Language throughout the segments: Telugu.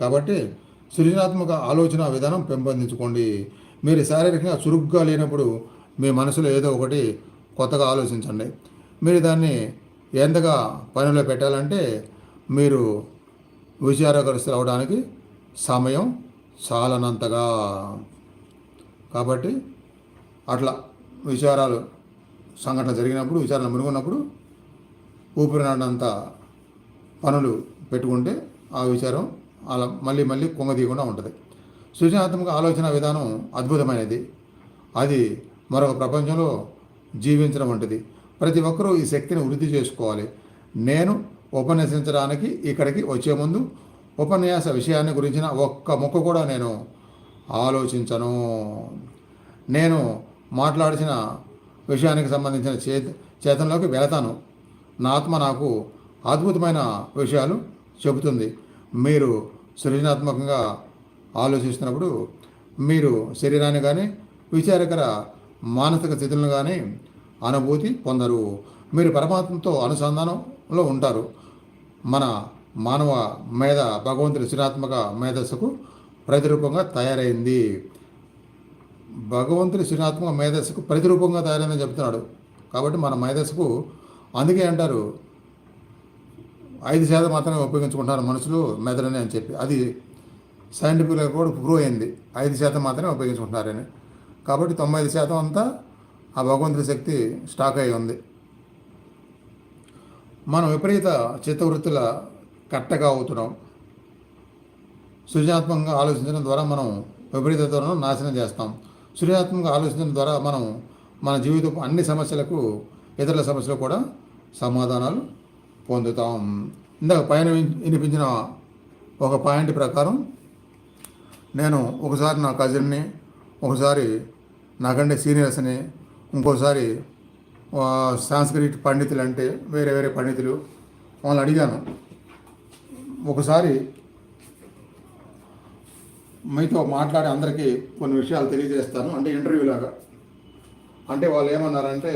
కాబట్టి సృజనాత్మక ఆలోచన విధానం పెంపొందించుకోండి. మీరు శారీరకంగా చురుగ్గా లేనప్పుడు మీ మనసులో ఏదో ఒకటి కొత్తగా ఆలోచించండి. మీరు దాన్ని ఎంతగా పనిలో పెట్టాలంటే మీరు విచారగ్రస్తులు అవడానికి సమయం చాలనంతగా. కాబట్టి అట్లా విచారాలు సంఘటన జరిగినప్పుడు విచారణ మునుగున్నప్పుడు ఊపిరినాడినంత పనులు పెట్టుకుంటే ఆ విచారం అలా మళ్ళీ మళ్ళీ కుంగదీయకుండా ఉంటుంది. సృజనాత్మక ఆలోచన విధానం అద్భుతమైనది. అది మరొక ప్రపంచంలో జీవించడం వంటిది. ప్రతి ఒక్కరూ ఈ శక్తిని వృద్ధి చేసుకోవాలి. నేను ఉపన్యసించడానికి ఇక్కడికి వచ్చే ముందు ఉపన్యాస విషయాన్ని గురించిన ఒక్క ముక్క కూడా నేను ఆలోచించను. నేను మాట్లాడిన విషయానికి సంబంధించిన చేతనలోకి వెళతాను. నా ఆత్మ నాకు అద్భుతమైన విషయాలు చెబుతుంది. మీరు సృజనాత్మకంగా ఆలోచిస్తున్నప్పుడు మీరు శరీరాన్ని కానీ విచారకర మానసిక స్థితులను కానీ అనుభూతి పొందరు. మీరు పరమాత్మతో అనుసంధానంలో ఉంటారు. మన మానవ మేధ భగవంతుడి సృజనాత్మక మేధస్సుకు ప్రతిరూపంగా తయారైంది. భగవంతుడి సృజనాత్మక మేధస్సుకు ప్రతిరూపంగా తయారైందని చెప్తున్నాడు. కాబట్టి మన మేధస్సుకు అందుకే అంటారు 5% మాత్రమే ఉపయోగించుకుంటారు మనుషులు మెదడుని అని చెప్పి. అది సైంటిఫిక్గా కూడా ప్రూవ్ అయింది. 5% మాత్రమే ఉపయోగించుకుంటున్నారని. కాబట్టి 95% అంతా ఆ భగవంతుడి శక్తి స్టాక్ అయి ఉంది. మనం విపరీత చిత్తవృత్తుల కట్టగా అవుతున్నాం. సృజనాత్మకంగా ఆలోచించడం ద్వారా మనం విపరీతతను నాశనం చేస్తాం. సృజనాత్మకంగా ఆలోచించడం ద్వారా మనం మన జీవితం అన్ని సమస్యలకు ఇతరుల సమస్యలకు కూడా సమాధానాలు పొందుతాం. ఇందాక పైన వినిపించిన ఒక పాయింట్ ప్రకారం నేను ఒకసారి నా కజిన్ని, ఒకసారి నాకంటే సీనియర్స్ని, ఇంకోసారి సాంస్క్రిట్ పండితులు అంటే వేరే వేరే పండితులు వాళ్ళని అడిగాను. ఒకసారి మీతో మాట్లాడి అందరికీ కొన్ని విషయాలు తెలియజేస్తాను, అంటే ఇంటర్వ్యూ లాగా. అంటే వాళ్ళు ఏమన్నారంటే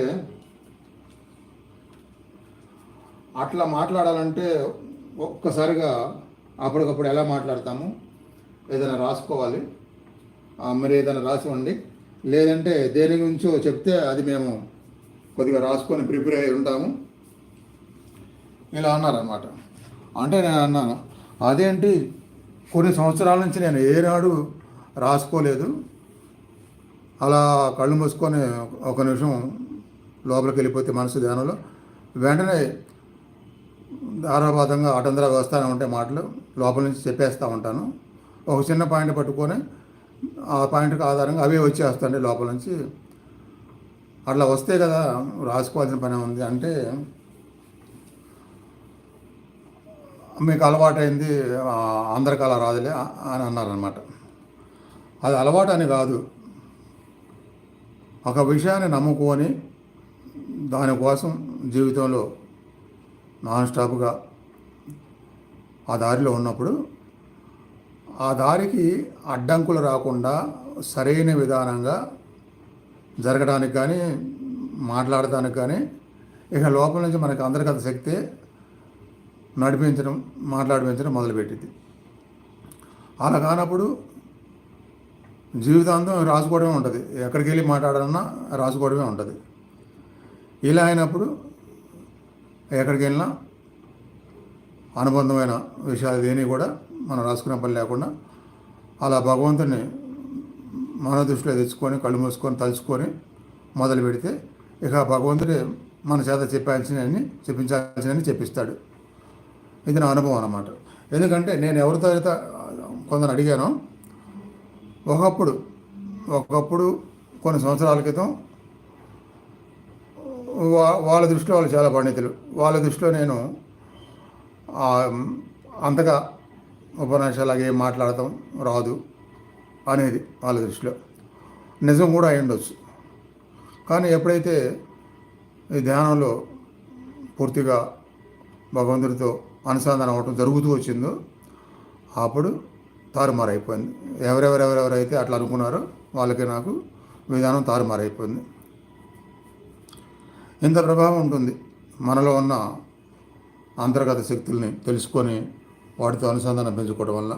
అట్లా మాట్లాడాలంటే ఒక్కసారిగా అప్పటికప్పుడు ఎలా మాట్లాడతాము, ఏదైనా రాసుకోవాలి, మరి ఏదైనా రాసివ్వండి, లేదంటే దేని గురించో చెప్తే అది మేము కొద్దిగా రాసుకొని ప్రిపేర్ అయి ఉంటాము, ఇలా అన్నారన్నమాట. అంటే నేను అన్నాను, అదేంటి కొన్ని సంవత్సరాల నుంచి నేను ఏనాడు రాసుకోలేదు, అలా కళ్ళు మూసుకొని ఒక నిమిషం లోపలికి వెళ్ళిపోతే మనసు ధ్యానంలో వెంటనే ధారాపాతంగా అటంతరాగా వస్తూనే ఉంటే మాటలు లోపల నుంచి చెప్పేస్తూ ఉంటాను. ఒక చిన్న పాయింట్ పట్టుకొని ఆ పాయింట్కి ఆధారంగా అవే వచ్చేస్తాండి లోపల నుంచి. అట్లా వస్తే కదా రాసుకోవాల్సిన పని ఉంది. అంటే మీకు అలవాటైంది, అందరికి అలా రాదులే అని అన్నారనమాట. అది అలవాటు అని కాదు, ఒక విషయాన్ని నమ్ముకొని దానికోసం జీవితంలో నాన్ స్టాప్గా ఆ దారిలో ఉన్నప్పుడు ఆ దారికి అడ్డంకులు రాకుండా సరైన విధానంగా జరగడానికి కానీ మాట్లాడటానికి కానీ ఇక లోపల నుంచి మనకి అందరికీ అంత శక్తి మాట్లాడిపించడం మొదలుపెట్టింది. అలా కానప్పుడు జీవితాంతం రాసుకోవడమే ఉంటుంది, ఎక్కడికి వెళ్ళి మాట్లాడాలన్నా రాసుకోవడమే ఉంటుంది. ఇలా అయినప్పుడు ఎక్కడికి వెళ్ళినా అనుబంధమైన విషయాలు దేని కూడా మనం రాసుకునే పని లేకుండా అలా భగవంతుని మన దృష్టిలో తెచ్చుకొని కళ్ళు మూసుకొని తలుచుకొని మొదలు పెడితే ఇక భగవంతుడే మన చేత చెప్పించాల్సినవి చెప్పిస్తాడు. ఇది నా అనుభవం అన్నమాట. ఎందుకంటే నేను ఎవరితో అయితే కొందరు అడిగానో ఒకప్పుడు కొన్ని సంవత్సరాల క్రితం వాళ్ళ దృష్టిలో వాళ్ళు చాలా పండితులు, వాళ్ళ దృష్టిలో నేను అంతగా ఉపన్యాసాలు ఏం మాట్లాడటం రాదు అనేది వాళ్ళ దృష్టిలో నిజం కూడా అయి ఉండొచ్చు. కానీ ఎప్పుడైతే ఈ ధ్యానంలో పూర్తిగా భగవంతుడితో అనుసంధానం అవ్వటం జరుగుతూ వచ్చిందో అప్పుడు తారుమారైపోయింది. ఎవరెవరైతే అట్లా అనుకున్నారో వాళ్ళకి నాకు విధానం తారుమారైపోయింది. ఇంత ప్రభావం ఉంటుంది మనలో ఉన్న అంతర్గత శక్తుల్ని తెలుసుకొని వాటితో అనుసంధానం పెంచుకోవడం వల్ల.